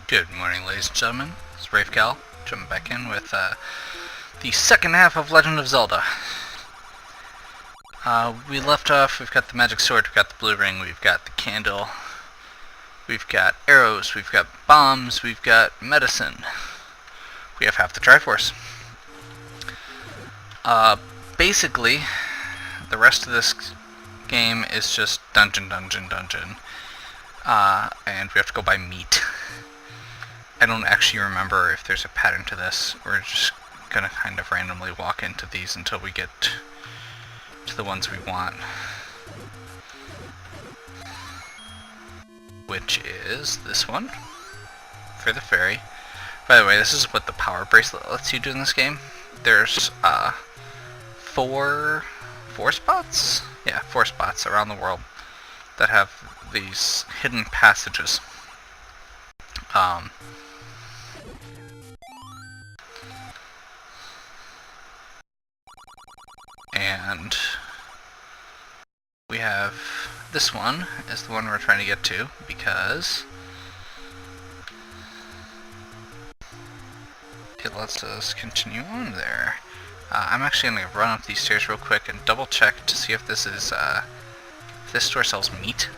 Good morning, ladies and gentlemen. It's Rafe Cal, jumping back in with the second half of Legend of Zelda. We left off, we've got the magic sword, we've got the blue ring, we've got the candle, we've got arrows, we've got bombs, we've got medicine. We have half the Triforce. Basically, the rest of this game is just dungeon. And we have to go buy meat. I don't actually remember if there's a pattern to this. We're just gonna kind of randomly walk into these until we get to the ones we want. Which is this one, for the fairy. By the way, this is what the power bracelet lets you do in this game. There's four spots? Yeah, 4 spots around the world that have these hidden passages. And we have this one is the one we're trying to get to because it lets us continue on there. I'm actually going to run up these stairs real quick and double check to see if this is if this store sells meat.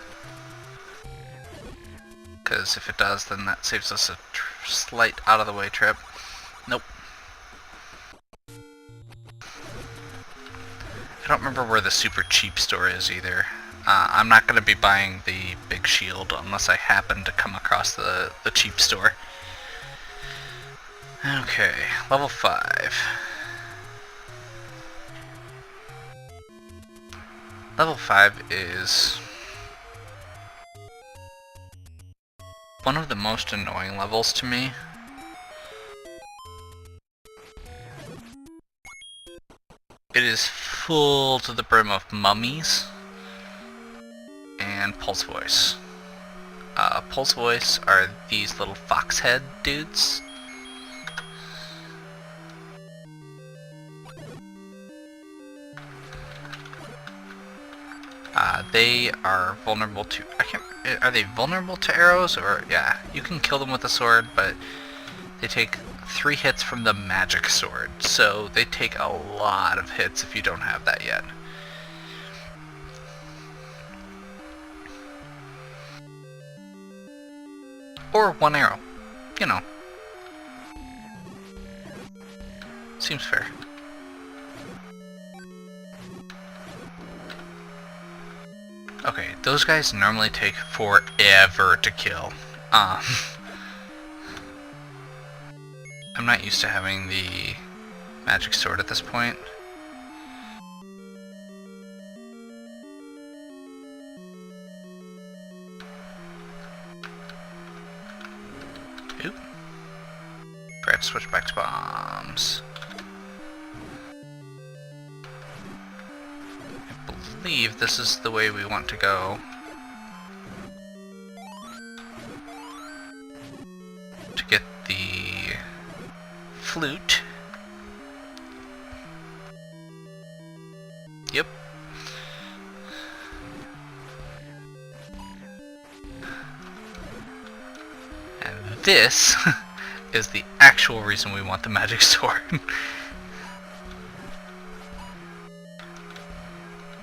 Because if it does, then that saves us a slight out of the way trip. Nope. I don't remember where the super cheap store is either. I'm not going to be buying the big shield unless I happen to come across the cheap store. Okay, level 5. Level 5 is one of the most annoying levels to me. It is full to the brim of mummies and Pulse Voice. Pulse Voice are these little fox head dudes. They are vulnerable to... are they vulnerable to arrows? Or, yeah, you can kill them with a sword, but they take 3 hits from the magic sword, so they take a lot of hits if you don't have that yet. Or 1 arrow. You know. Seems fair. Okay, those guys normally take forever to kill. I'm not used to having the magic sword at this point. Oop. Forgot to switch back to bombs. I believe this is the way we want to go. To get the flute. Yep. And this is the actual reason we want the magic sword.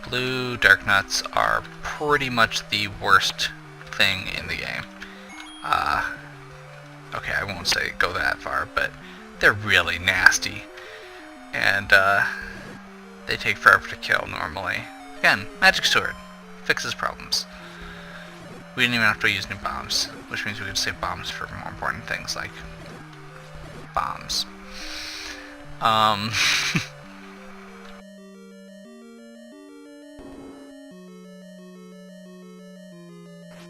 Blue dark nuts are pretty much the worst thing in the game. Okay, I won't say go that far, but they're really nasty. And they take forever to kill normally. Again, magic sword fixes problems. We didn't even have to use new bombs, which means we could save bombs for more important things like bombs.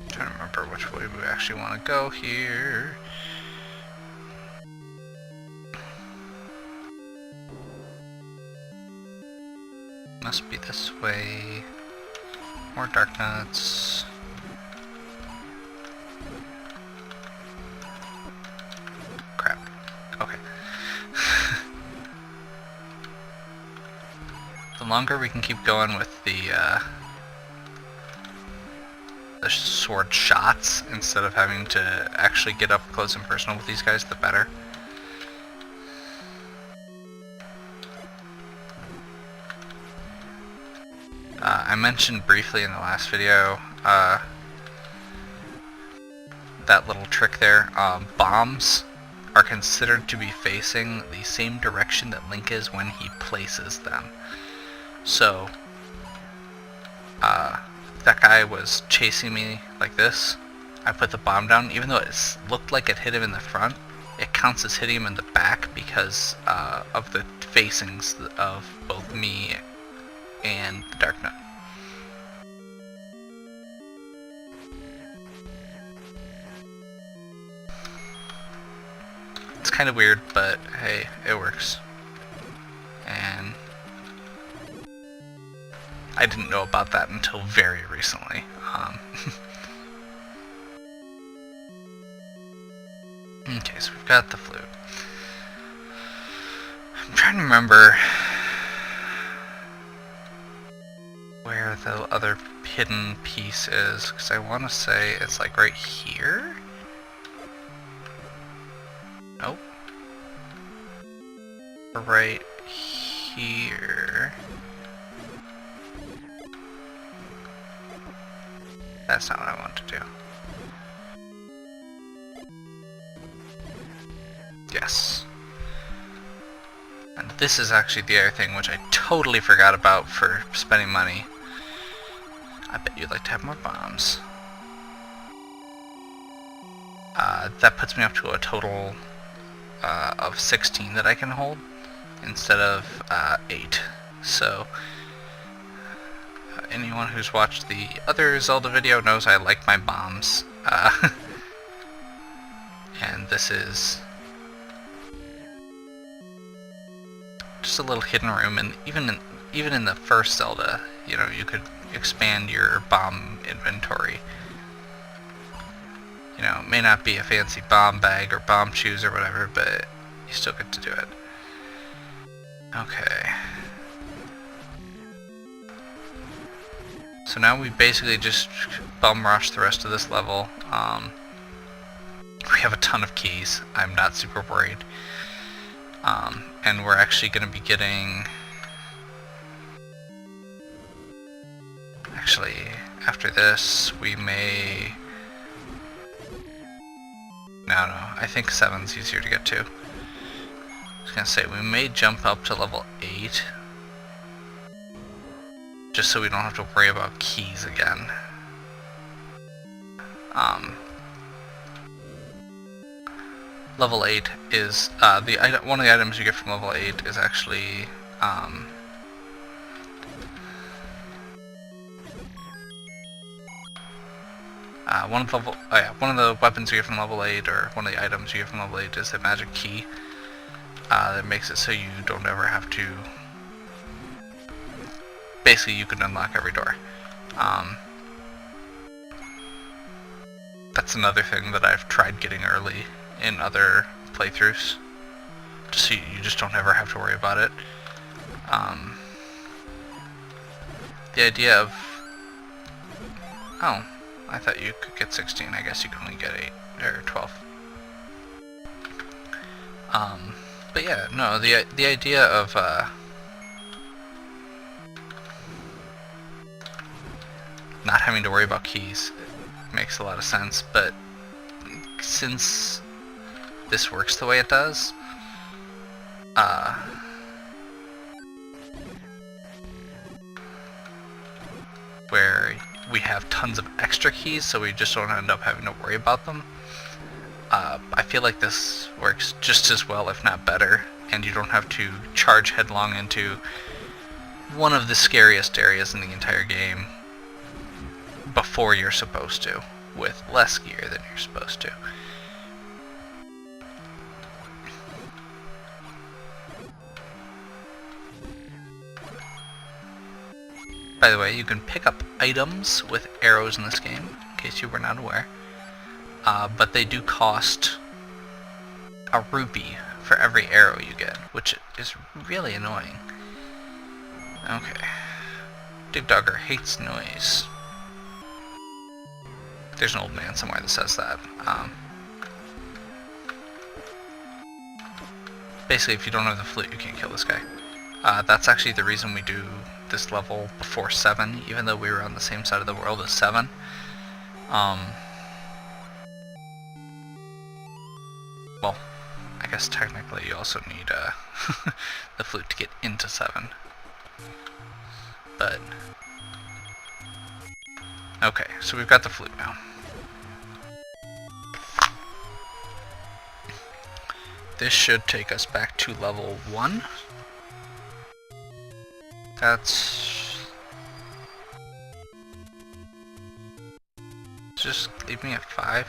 Trying to remember which way we actually want to go here. Must be this way. More dark nuts. Crap. Okay. The longer we can keep going with the the sword shots instead of having to actually get up close and personal with these guys, the better. I mentioned briefly in the last video that little trick there. Bombs are considered to be facing the same direction that Link is when he places them. So, that guy was chasing me like this. I put the bomb down, even though it looked like it hit him in the front, it counts as hitting him in the back because of the facings of both me and the Dark Knight. It's kind of weird, but hey, it works. And I didn't know about that until very recently. Okay, so we've got the flute. I'm trying to remember where the other hidden piece is, because I want to say it's like right here? Nope. Right here. That's not what I want to do. Yes. And this is actually the other thing which I totally forgot about for spending money. I bet you'd like to have more bombs. That puts me up to a total of 16 that I can hold instead of 8. So anyone who's watched the other Zelda video knows I like my bombs. And this is just a little hidden room, and even in the first Zelda, you know, you could expand your bomb inventory. You know, it may not be a fancy bomb bag or bomb shoes or whatever, but you still get to do it. Okay. So now we basically just bum rush the rest of this level. We have a ton of keys. I'm not super worried. And we're actually going to be getting... Actually, after this, we may... No, I think 7's easier to get to. I was going to say, we may jump up to level 8. Just so we don't have to worry about keys again. Level 8 is, one of the items you get from level 8 is actually, one of the weapons you get from level 8, or one of the items you get from level 8 is a magic key, that makes it so you don't ever have to, basically you can unlock every door. That's another thing that I've tried getting early in other playthroughs, just so you just don't ever have to worry about it. The idea of... Oh, I thought you could get 16. I guess you can only get 8 or 12. But yeah, no, the idea of not having to worry about keys makes a lot of sense, but since this works the way it does, where we have tons of extra keys so we just don't end up having to worry about them, I feel like this works just as well, if not better, and you don't have to charge headlong into one of the scariest areas in the entire game before you're supposed to, with less gear than you're supposed to. By the way, you can pick up items with arrows in this game, in case you were not aware. But they do cost a rupee for every arrow you get, which is really annoying. Okay. Dig Dogger hates noise. There's an old man somewhere that says that. Basically, if you don't have the flute, you can't kill this guy. That's actually the reason we do this level before 7, even though we were on the same side of the world as 7. Well, I guess technically you also need the flute to get into 7. But okay, so we've got the flute now. This should take us back to level 1. That's... just leave me at 5.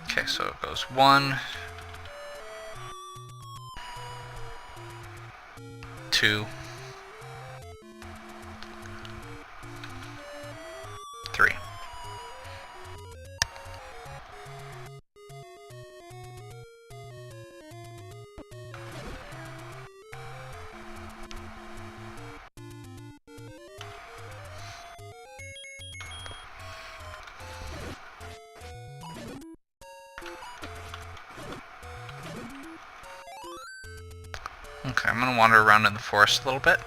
Okay, so it goes 1, 2, 3. Okay, I'm gonna wander around in the forest a little bit,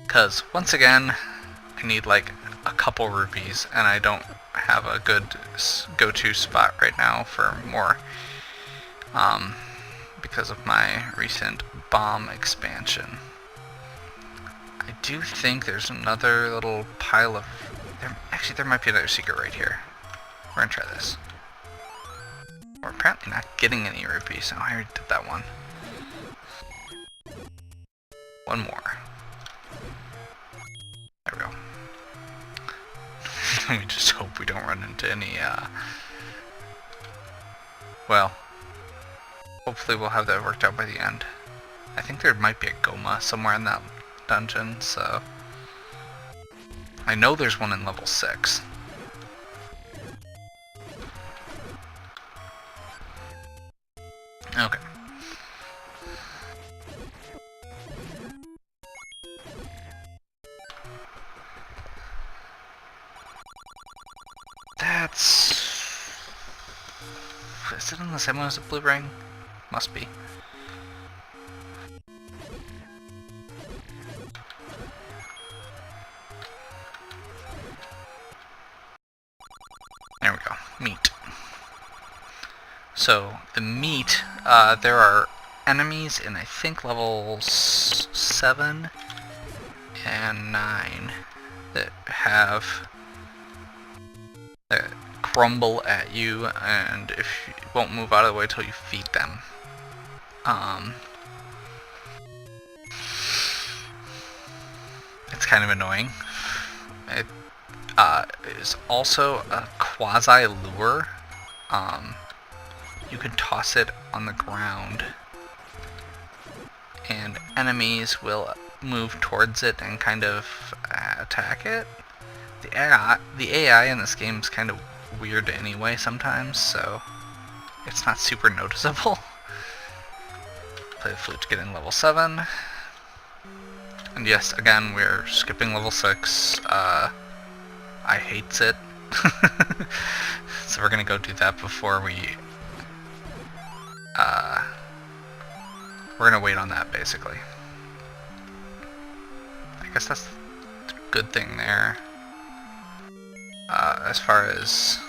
because once again, I need like a couple rupees, and I don't have a good go-to spot right now for more, because of my recent bomb expansion. I do think there's another little pile of... Actually, there might be another secret right here. We're gonna try this. We're apparently not getting any rupees, so I already did that one. One more. There we go. Let me just hope we don't run into any, well, hopefully we'll have that worked out by the end. I think there might be a Goma somewhere in that dungeon, so... I know there's one in level 6. Okay. That's... Is it in the same one as the blue ring? Must be. There we go. Meat. So, the meat, there are enemies in, I think, levels 7 and 9 that have... that crumble at you, and if you won't move out of the way until you feed them. It's kind of annoying. It is also a quasi-lure. You can toss it on the ground, and enemies will move towards it and kind of attack it. The AI in this game is kind of weird anyway sometimes, so it's not super noticeable. Play the flute to get in level 7. And yes, again, we're skipping level 6. I hates it. So we're gonna go do that before we... we're gonna wait on that, basically. I guess that's a good thing there. As far as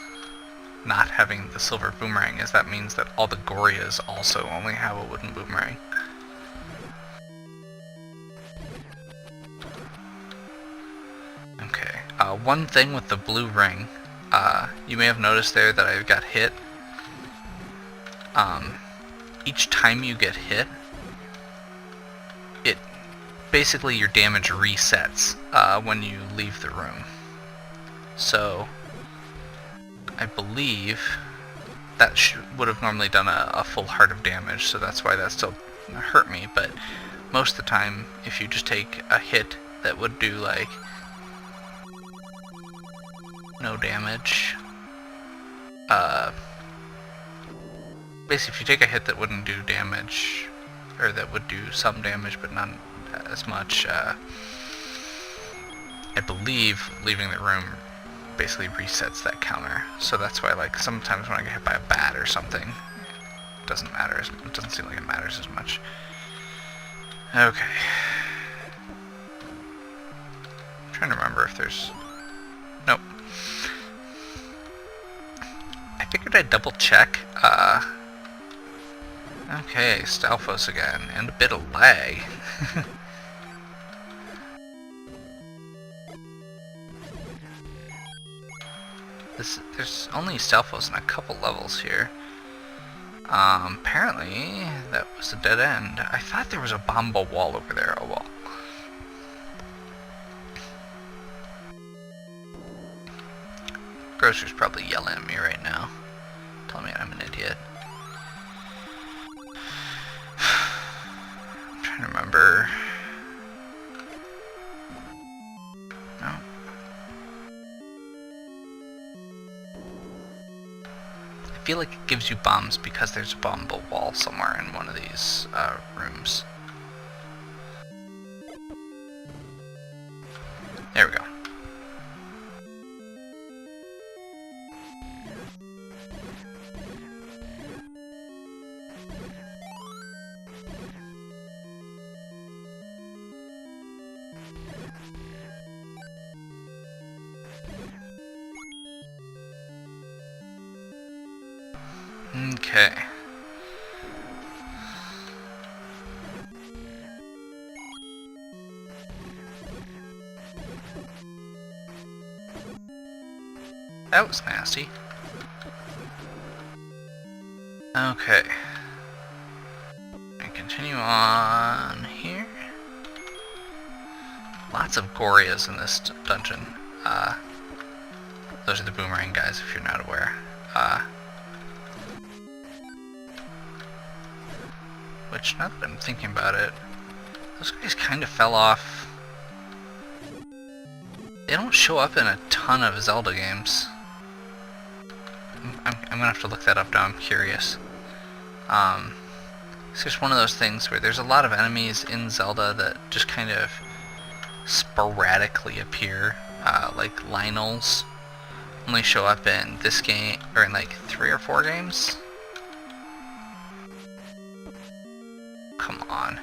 not having the silver boomerang, is that means that all the Gorias also only have a wooden boomerang. Okay, one thing with the blue ring, you may have noticed there that I got hit. Each time you get hit, it basically your damage resets when you leave the room. So, I believe that would have normally done a full heart of damage, so that's why that still hurt me, but most of the time, if you just take a hit that would do, like, no damage, basically if you take a hit that wouldn't do damage, or that would do some damage, but not as much. I believe leaving the room basically resets that counter. So that's why, like, sometimes when I get hit by a bat or something, it doesn't matter. It doesn't seem like it matters as much. Okay. I'm trying to remember if there's... Nope. I figured I'd double check. Okay, Stalfos again, and a bit of lag. There's only Stalfos in a couple levels here. Apparently that was a dead end. I thought there was a bomba wall over there. Oh well. Grocer's probably yelling at me right now, telling me I'm an idiot. I'm trying to remember. No. I feel like it gives you bombs because there's a bomba wall somewhere in one of these rooms. There we go. Okay. That was nasty. Okay. And continue on here. Lots of Gorias in this dungeon. Those are the boomerang guys, if you're not aware. Which, now that I'm thinking about it, those guys kind of fell off. They don't show up in a ton of Zelda games. I'm gonna have to look that up now, I'm curious. It's just one of those things where there's a lot of enemies in Zelda that just kind of sporadically appear, like Lionels only show up in this game, or in like 3 or 4 games. Come on.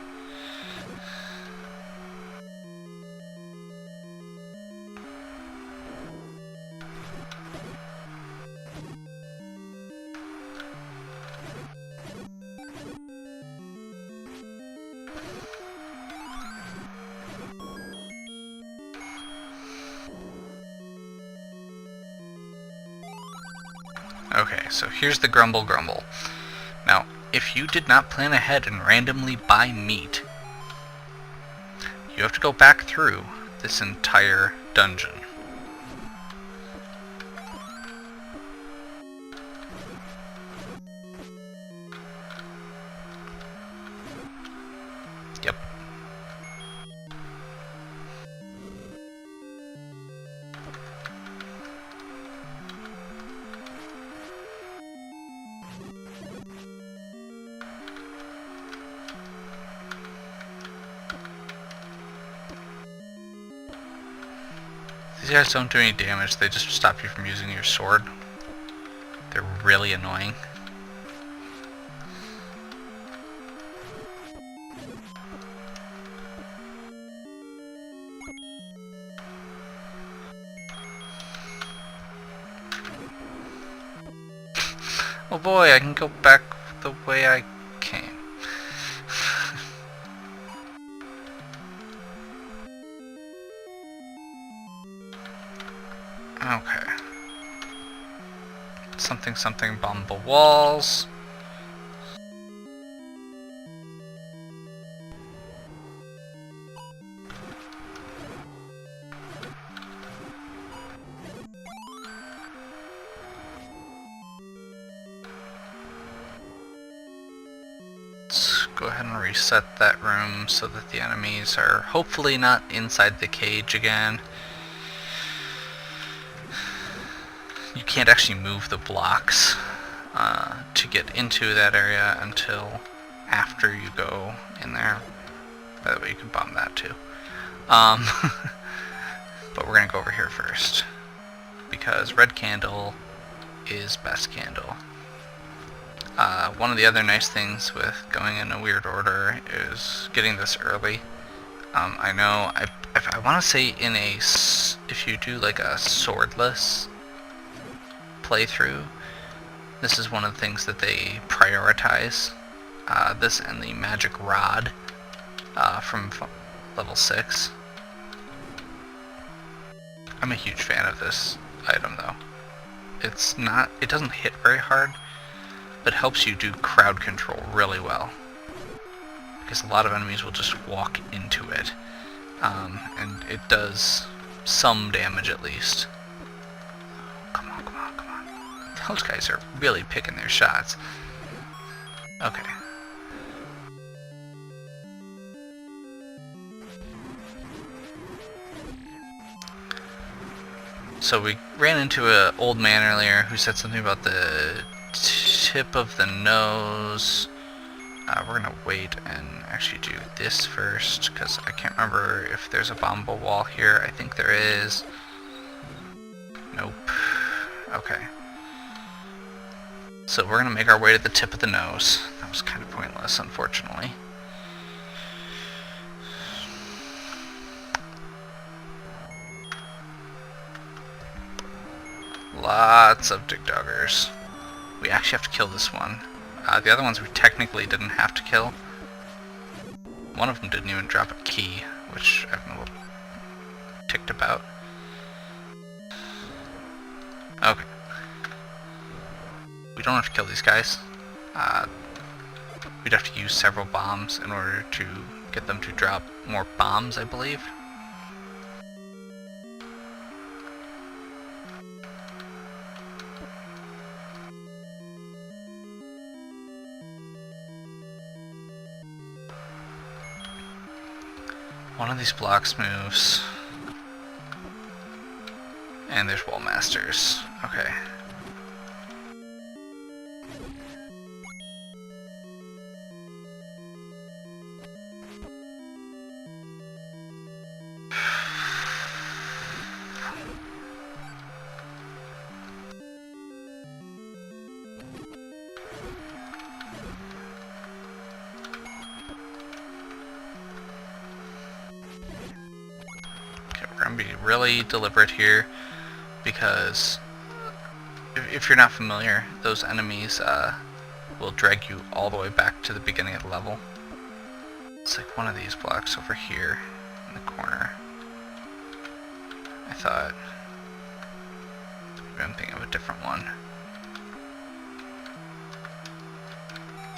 Okay, so here's the grumble. Now, if you did not plan ahead and randomly buy meat, you have to go back through this entire dungeon. Yep. These guys don't do any damage, they just stop you from using your sword. They're really annoying. Oh boy, I can go back the way I came. Okay. Something bomba walls. Let's go ahead and reset that room so that the enemies are hopefully not inside the cage again. You can't actually move the blocks to get into that area until after you go in there. By the way, you can bomb that too. But we're going to go over here first, because red candle is best candle. One of the other nice things with going in a weird order is getting this early. I know, I want to say if you do like a swordless playthrough, this is one of the things that they prioritize. This and the magic rod from level 6. I'm a huge fan of this item though. It doesn't hit very hard, but helps you do crowd control really well. Because a lot of enemies will just walk into it. And it does some damage at least. Come on, come on, come on. Those guys are really picking their shots. Okay. So we ran into an old man earlier who said something about the tip of the nose. We're gonna wait and actually do this first, because I can't remember if there's a bombable wall here. I think there is. Nope. Okay. So we're gonna make our way to the tip of the nose. That was kind of pointless, unfortunately. Lots of Digdoggers. We actually have to kill this one. The other ones we technically didn't have to kill. One of them didn't even drop a key, which I'm a little ticked about. Okay. We don't have to kill these guys. We'd have to use several bombs in order to get them to drop more bombs, I believe. One of these blocks moves. And there's wall masters. Okay. We're going to be really deliberate here, because if you're not familiar, those enemies will drag you all the way back to the beginning of the level. It's like one of these blocks over here in the corner. I thought maybe I'm thinking of a different one.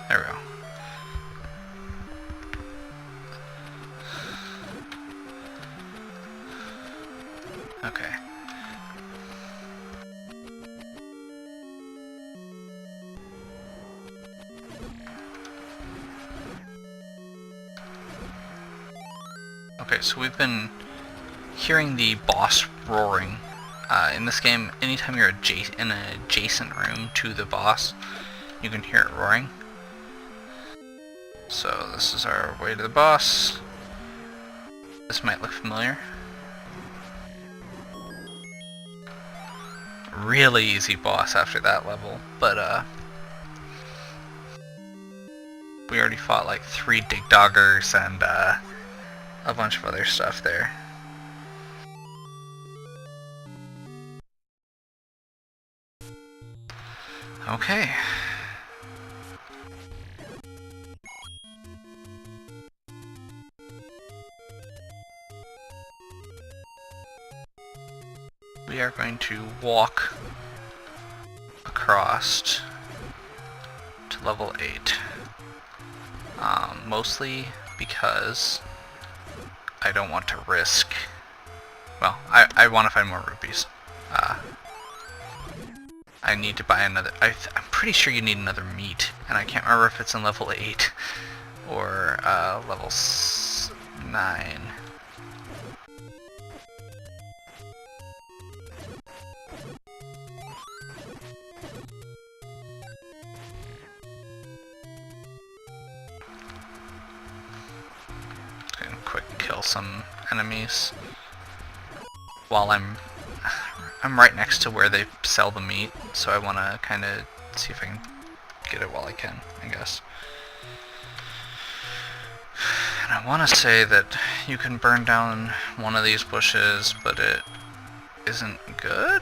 There we go. Okay. Okay, so we've been hearing the boss roaring. In this game, anytime you're in an adjacent room to the boss, you can hear it roaring. So this is our way to the boss. This might look familiar. Really easy boss after that level, but we already fought like 3 Digdoggers and a bunch of other stuff there. Okay. We are going to walk across to level 8. Mostly because I don't want to risk... Well, I want to find more rupees. I need to buy another... I'm pretty sure you need another meat, and I can't remember if it's in level 8 or level 9. some enemies while I'm right next to where they sell the meat, so I want to kind of see if I can get it while I can, I guess. And I want to say that you can burn down one of these bushes, but it isn't good?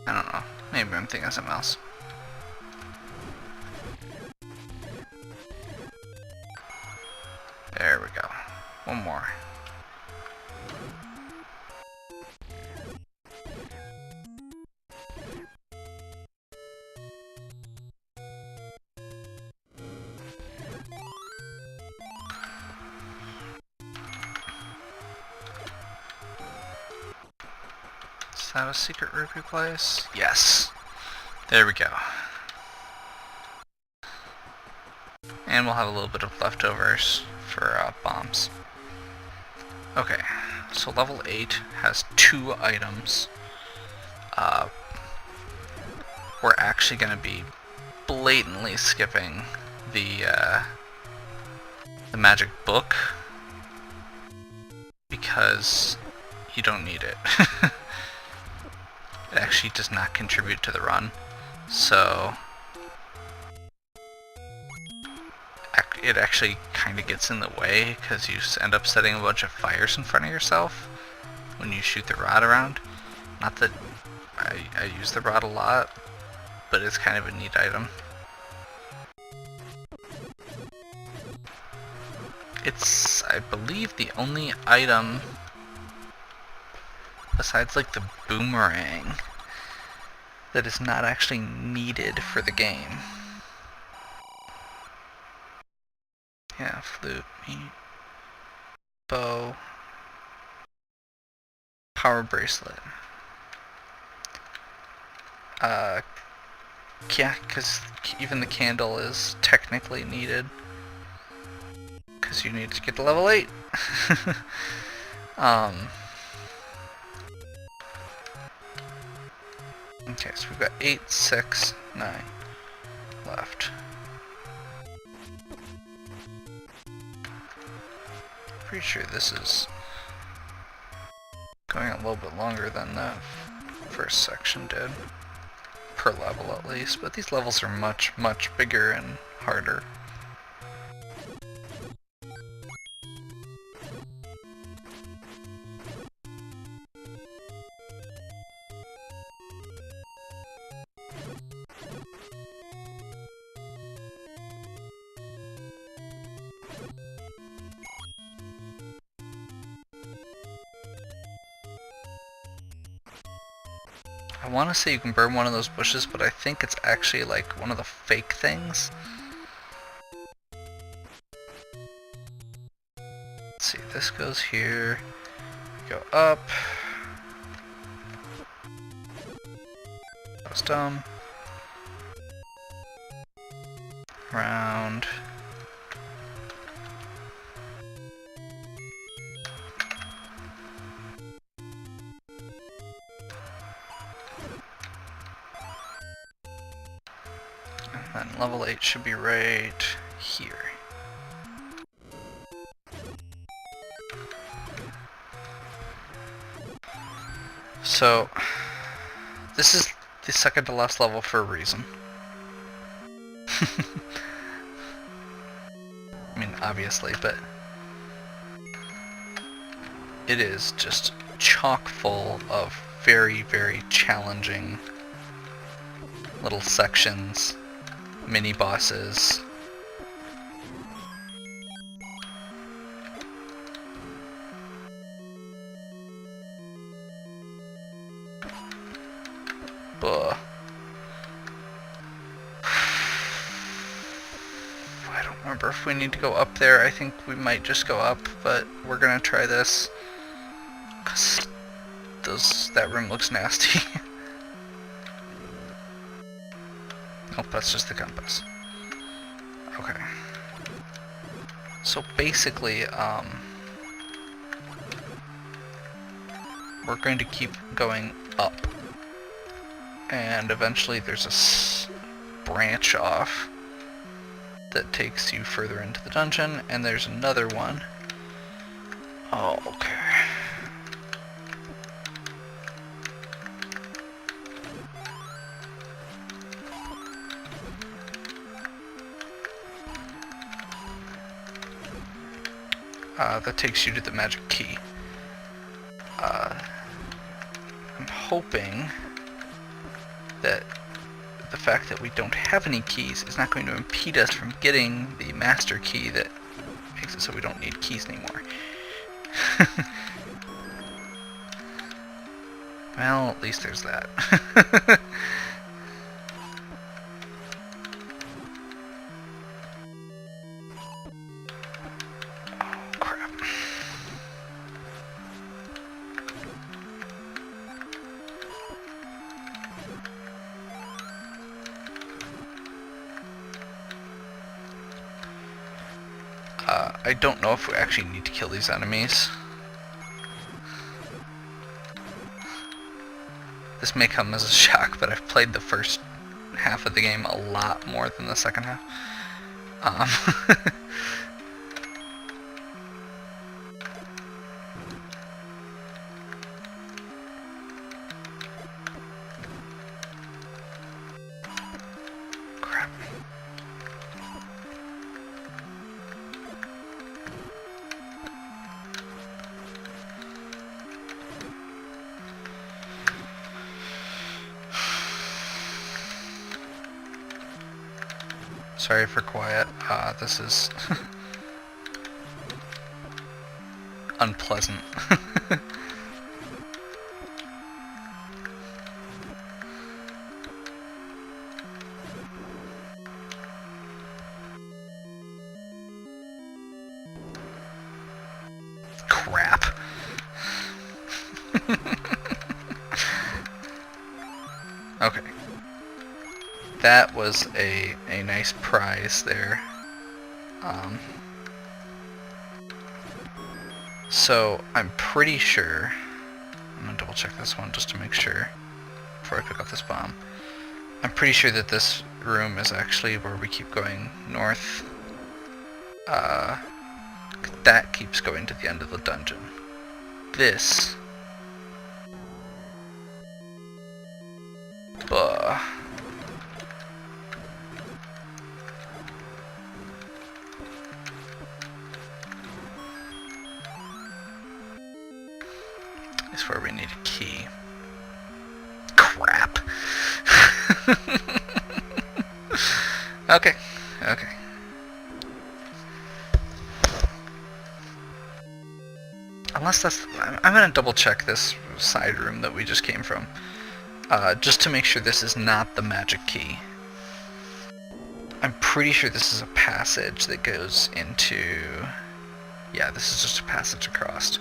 I don't know. Maybe I'm thinking of something else. There we go. One more. Is that a secret rupee place? Yes. There we go. And we'll have a little bit of leftovers for bombs. Okay, so level 8 has 2 items. We're actually going to be blatantly skipping the magic book because you don't need it. It actually does not contribute to the run, so it actually kind of gets in the way because you end up setting a bunch of fires in front of yourself when you shoot the rod around. Not that I use the rod a lot, but it's kind of a neat item. It's, I believe, the only item besides like the boomerang that is not actually needed for the game. Yeah, flute, meat, bow, power bracelet. Yeah, because even the candle is technically needed. Because you need to get to level 8. Okay, so we've got 8, 6, 9 left. Pretty sure this is going a little bit longer than the first section did. Per level at least, but these levels are much, much bigger and harder. I want to say you can burn one of those bushes, but I think it's actually like one of the fake things. Let's see, this goes here, go up, that was dumb, round, and then level 8 should be right here. So, this is the second to last level for a reason. I mean, obviously, but it is just chock full of very, very challenging little sections, mini bosses. Buh. I don't remember if we need to go up there. I think we might just go up, but we're gonna try this. 'Cause that room looks nasty. Nope, that's just the compass. Okay. So basically, we're going to keep going up. And eventually there's a branch off that takes you further into the dungeon, and there's another one. Oh, okay. That takes you to the magic key. I'm hoping that the fact that we don't have any keys is not going to impede us from getting the master key that makes it so we don't need keys anymore. Well, at least there's that. I don't know if we actually need to kill these enemies. This may come as a shock, but I've played the first half of the game a lot more than the second half. Crap. Sorry for quiet. This is unpleasant. Crap. Okay. That was a nice prize there. So I'm pretty sure, I'm gonna double check this one just to make sure before I pick up this bomb. I'm pretty sure that this room is actually where we keep going north. That keeps going to the end of the dungeon. This is where we need a key. Crap. Okay. Unless that's... I'm gonna double check this side room that we just came from. Just to make sure this is not the magic key. I'm pretty sure this is a passage that goes into... Yeah, this is just a passage across.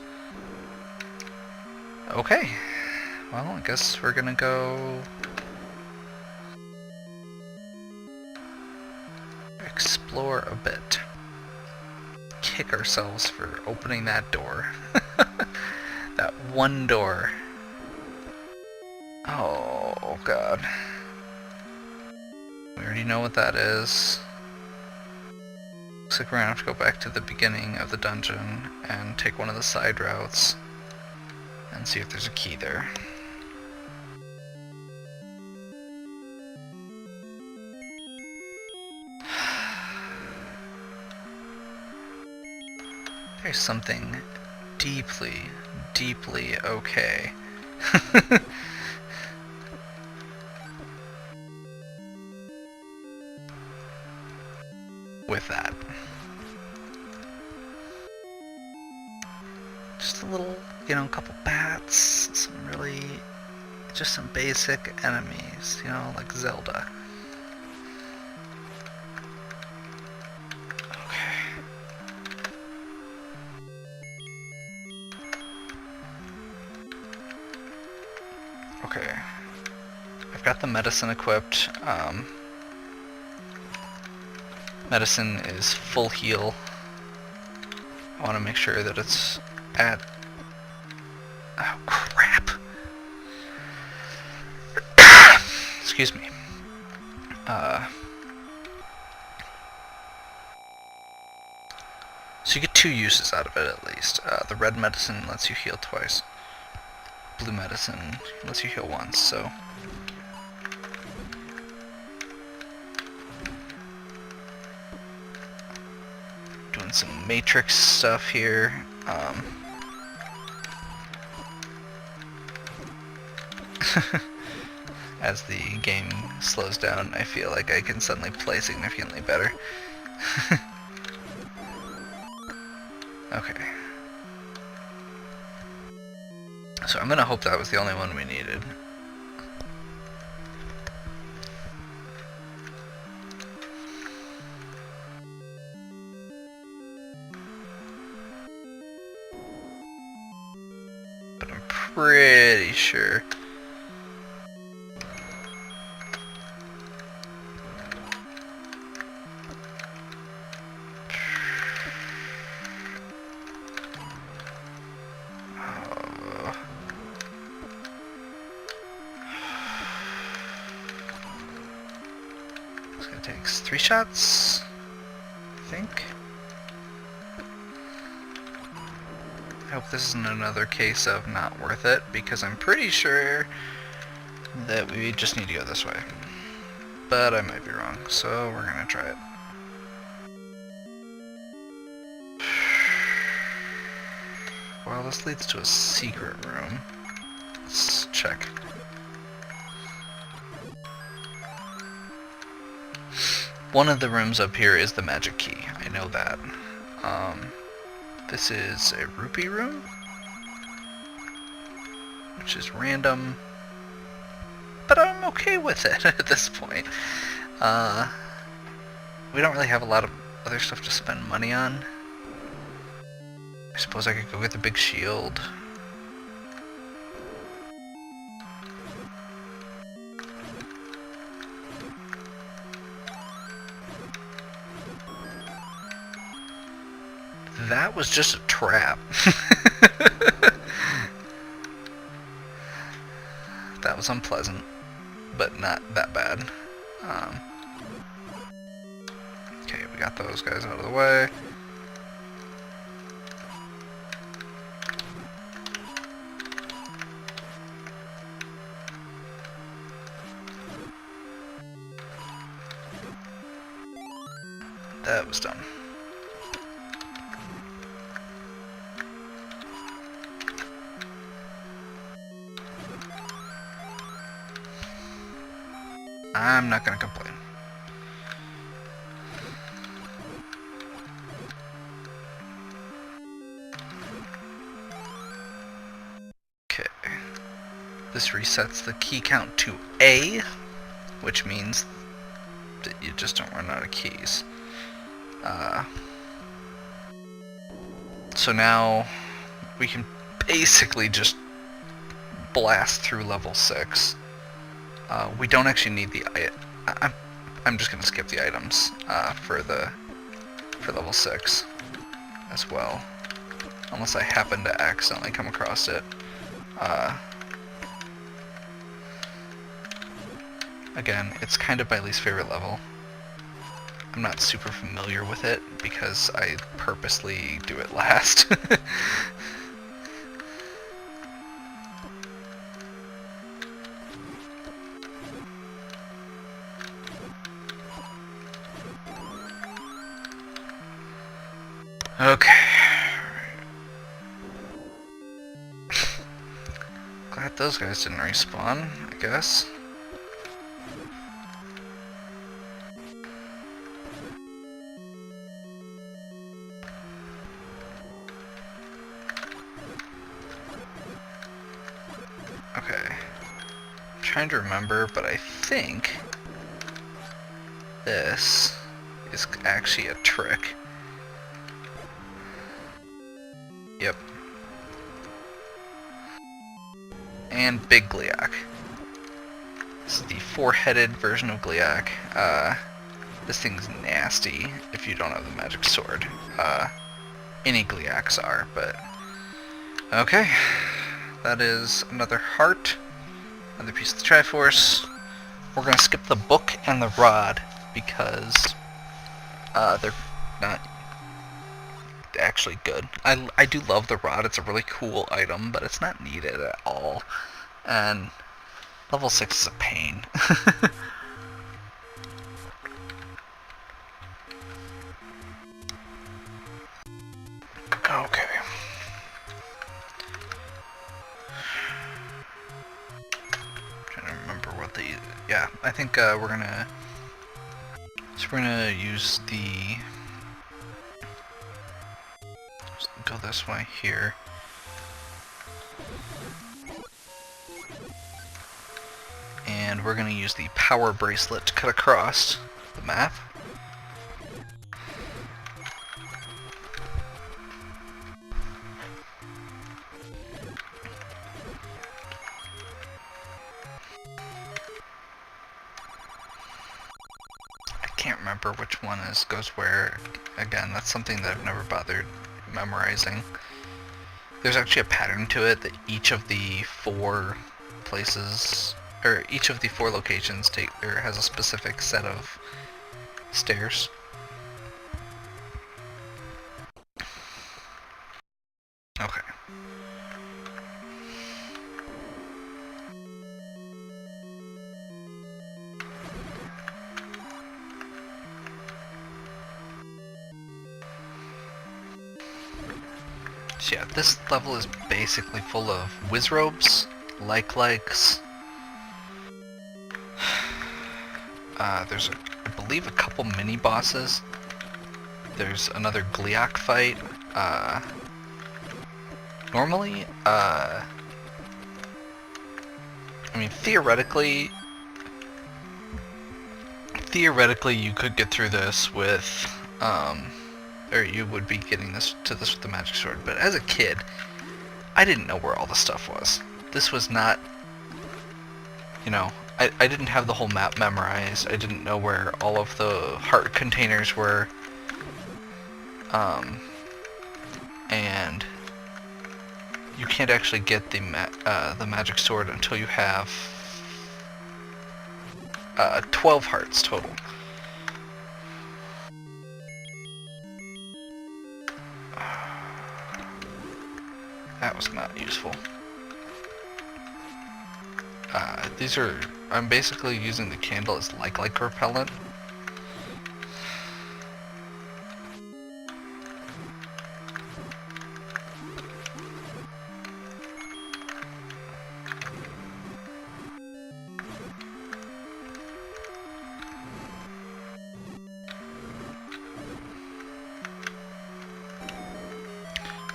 Okay. Well, I guess we're gonna go... explore a bit. Kick ourselves for opening that door. That one door. Oh, God. We already know what that is. Looks like we're gonna have to go back to the beginning of the dungeon and take one of the side routes and see if there's a key there. There's something deeply, deeply okay with that. Just a little, you know, a couple bats, some really, just some basic enemies, you know, like Zelda. Okay, I've got the medicine equipped. Medicine is full heal. I want to make sure that it's at... Oh, crap! Excuse me. So you get 2 uses out of it at least. The red medicine lets you heal twice. Blue medicine lets you heal once, so... Doing some matrix stuff here. As the game slows down, I feel like I can suddenly play significantly better. Okay. So I'm gonna hope that was the only one we needed. But I'm pretty sure. It takes 3 shots, I think. I hope this isn't another case of not worth it, because I'm pretty sure that we just need to go this way. But I might be wrong, so we're gonna try it. Well, this leads to a secret room. Let's check. One of the rooms up here is the magic key. I know that. This is a rupee room, which is random, but I'm okay with it at this point. We don't really have a lot of other stuff to spend money on. I suppose I could go get the big shield. That was just a trap. That was unpleasant, but not that bad. Okay, we got those guys out of the way. That was done. I'm not gonna complain. Okay. This resets the key count to A, which means that you just don't run out of keys. So now we can basically just blast through level 6. We don't actually need the I'm just gonna skip the items for level 6 as well, unless I happen to accidentally come across it. Again, it's kind of my least favorite level. I'm not super familiar with it because I purposely do it last. Okay. Glad those guys didn't respawn, I guess. Okay. I'm trying to remember, but I think this is actually a trick. Yep. And Big Gliak. This is the 4-headed version of Gliak. This thing's nasty if you don't have the magic sword. Any Gliaks are, but... Okay. That is another heart. Another piece of the Triforce. We're gonna skip the book and the rod because they're not... actually good. I do love the rod. It's a really cool item, but it's not needed at all. And level 6 is a pain. Okay. Trying to remember what the... Yeah, I think we're gonna... So we're gonna use the... Go this way here. And we're gonna use the power bracelet to cut across the map. I can't remember which one goes where. Again, that's something that I've never bothered memorizing. There's actually a pattern to it that each of the 4 places, or each of the 4 locations has a specific set of stairs. Okay. So yeah, this level is basically full of Wizrobes, likes. There's, I believe, a couple mini-bosses. There's another Gliok fight. Normally, I mean, theoretically, you could get through this with, or you would be getting to this with the magic sword, but as a kid, I didn't know where all the stuff was. This was not, you know, I didn't have the whole map memorized. I didn't know where all of the heart containers were, and you can't actually get the magic sword until you have 12 hearts total. That was not useful. I'm basically using the candle as like repellent.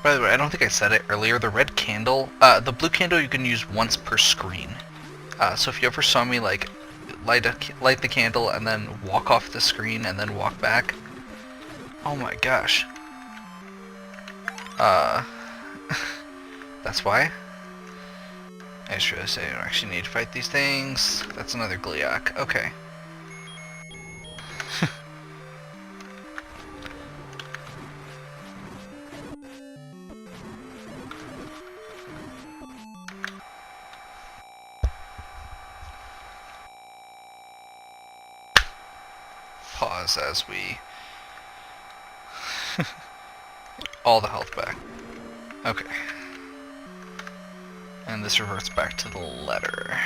By the way, I don't think I said it earlier, the red candle, the blue candle you can use once per screen. So if you ever saw me like light the candle and then walk off the screen and then walk back, oh my gosh. That's why. I just realized I don't actually need to fight these things. That's another Gliok. Okay. Pause as we... all the health back. Okay. And this reverts back to the letter.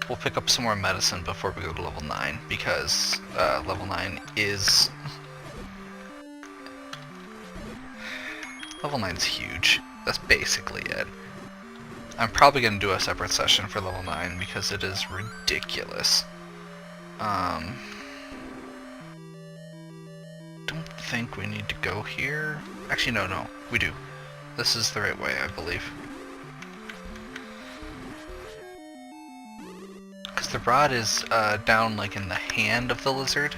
We'll pick up some more medicine before we go to level 9, because level 9 is... Level 9's huge. That's basically it. I'm probably going to do a separate session for level 9, because it is ridiculous. Don't think we need to go here. Actually, no, we do. This is the right way, I believe. Because the rod is down like in the hand of the lizard.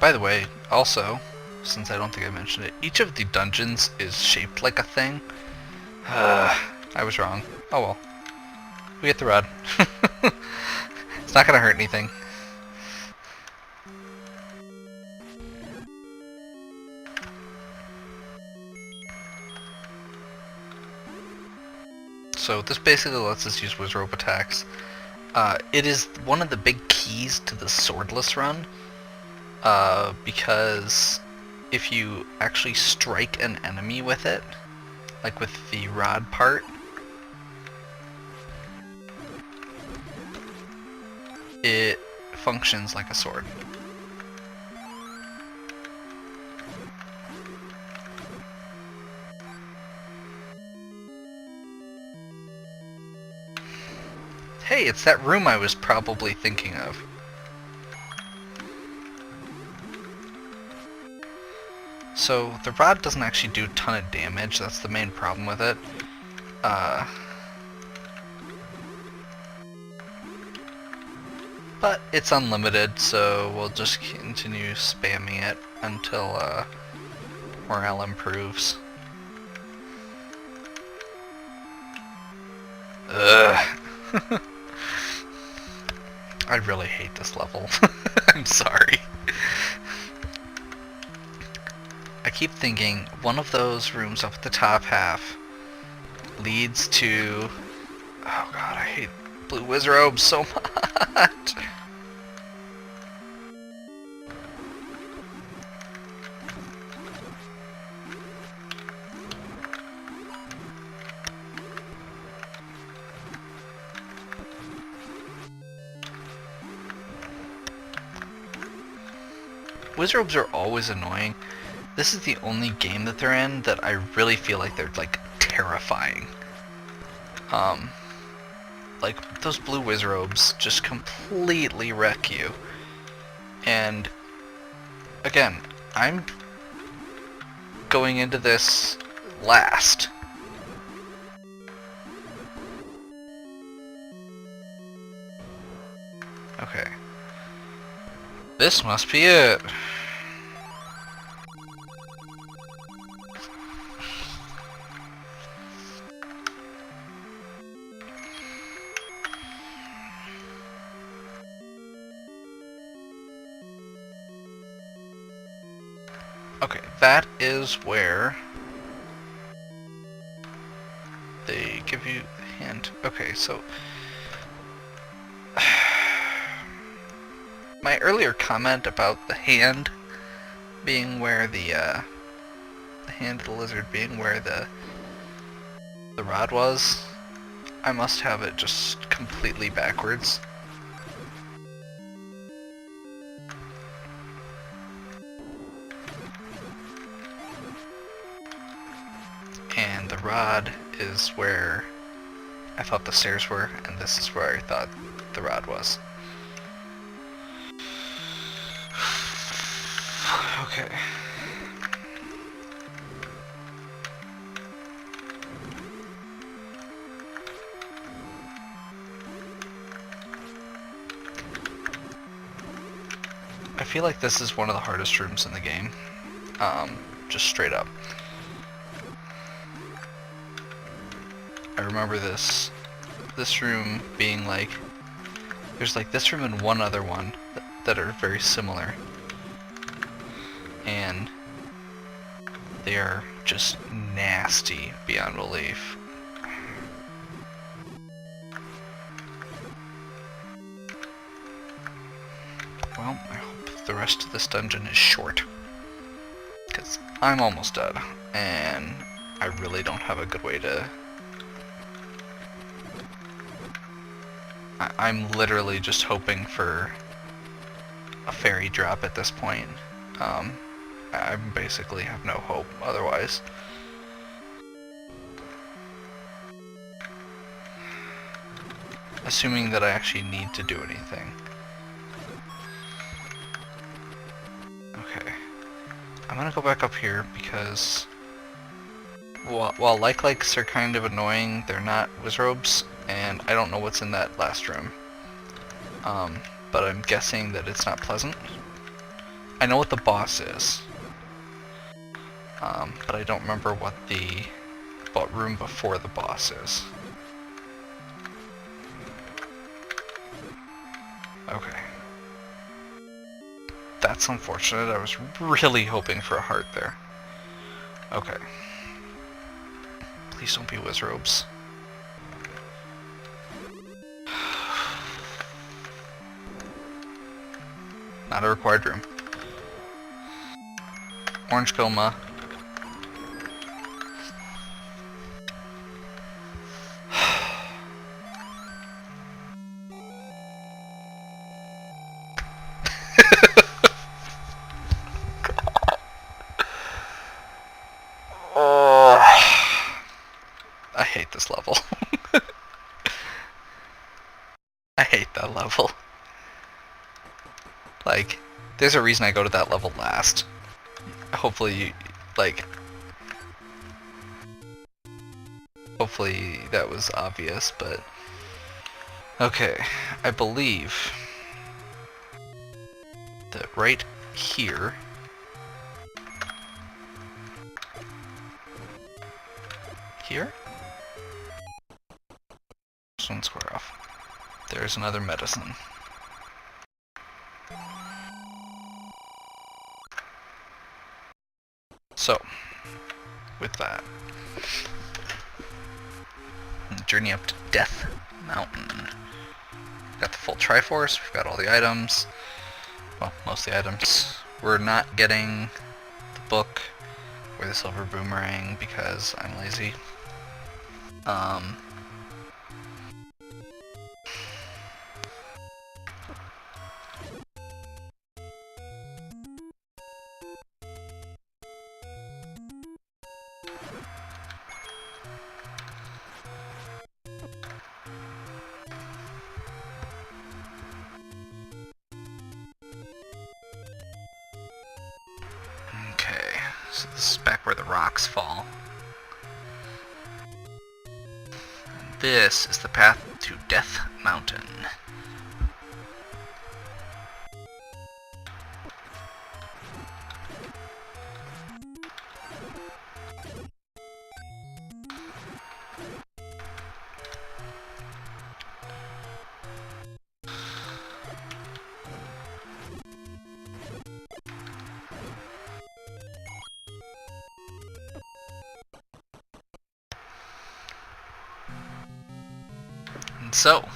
By the way, also, since I don't think I mentioned it, each of the dungeons is shaped like a thing. I was wrong. Oh well. We get the rod. It's not gonna hurt anything. So this basically lets us use Wizrobe attacks, It is one of the big keys to the swordless run, because if you actually strike an enemy with it, like with the rod part, it functions like a sword. Hey, it's that room I was probably thinking of. So, the rod doesn't actually do a ton of damage, that's the main problem with it. But it's unlimited, so we'll just continue spamming it until morale improves. Ugh. I really hate this level. I'm sorry. I keep thinking one of those rooms up at the top half leads to... Oh god, I hate blue wizrobes so much. Wizrobes are always annoying. This is the only game that they're in that I really feel like they're like terrifying. Like those blue wizrobes just completely wreck you. And again, I'm going into this last. Okay. This must be it. Okay, that is where they give you the hint. Okay, so my earlier comment about the hand being where the hand of the lizard being where the rod was, I must have it just completely backwards. And the rod is where I thought the stairs were, and this is where I thought the rod was. Okay. I feel like this is one of the hardest rooms in the game. Just straight up. I remember this room being like, there's like this room and one other one that are very similar. And they are just nasty beyond belief. Well, I hope the rest of this dungeon is short, because I'm almost dead, and I really don't have a good way to... I'm literally just hoping for a fairy drop at this point. I basically have no hope otherwise. Assuming that I actually need to do anything. Okay. I'm gonna go back up here because while like-likes are kind of annoying, they're not wizrobes, and I don't know what's in that last room. But I'm guessing that it's not pleasant. I know what the boss is. But I don't remember what room before the boss is. Okay. That's unfortunate. I was really hoping for a heart there. Okay. Please don't be wizrobes. Not a required room. Orange coma. I hate this level. I hate that level. Like, there's a reason I go to that level last. Hopefully, hopefully that was obvious, but... Okay, I believe that right here... Here? Just one square off. There's another medicine. So, with that, journey up to Death Mountain. Got the full Triforce, we've got all the items. Well, most of the items. We're not getting the book or the silver boomerang because I'm lazy. Okay, so this is back where the rocks fall. And this is the path to Death Mountain. So,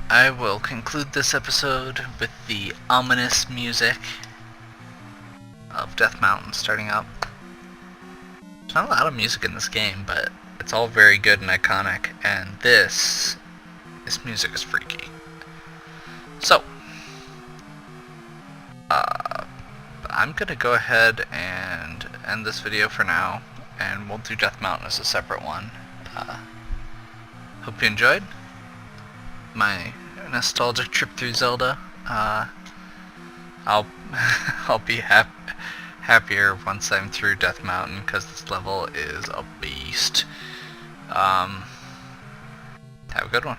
I will conclude this episode with the ominous music of Death Mountain starting up. There's not a lot of music in this game, but it's all very good and iconic, and this music is freaky. So, I'm gonna go ahead and end this video for now, and we'll do Death Mountain as a separate one. Hope you enjoyed my nostalgic trip through Zelda. I'll be happier once I'm through Death Mountain because this level is a beast. Have a good one.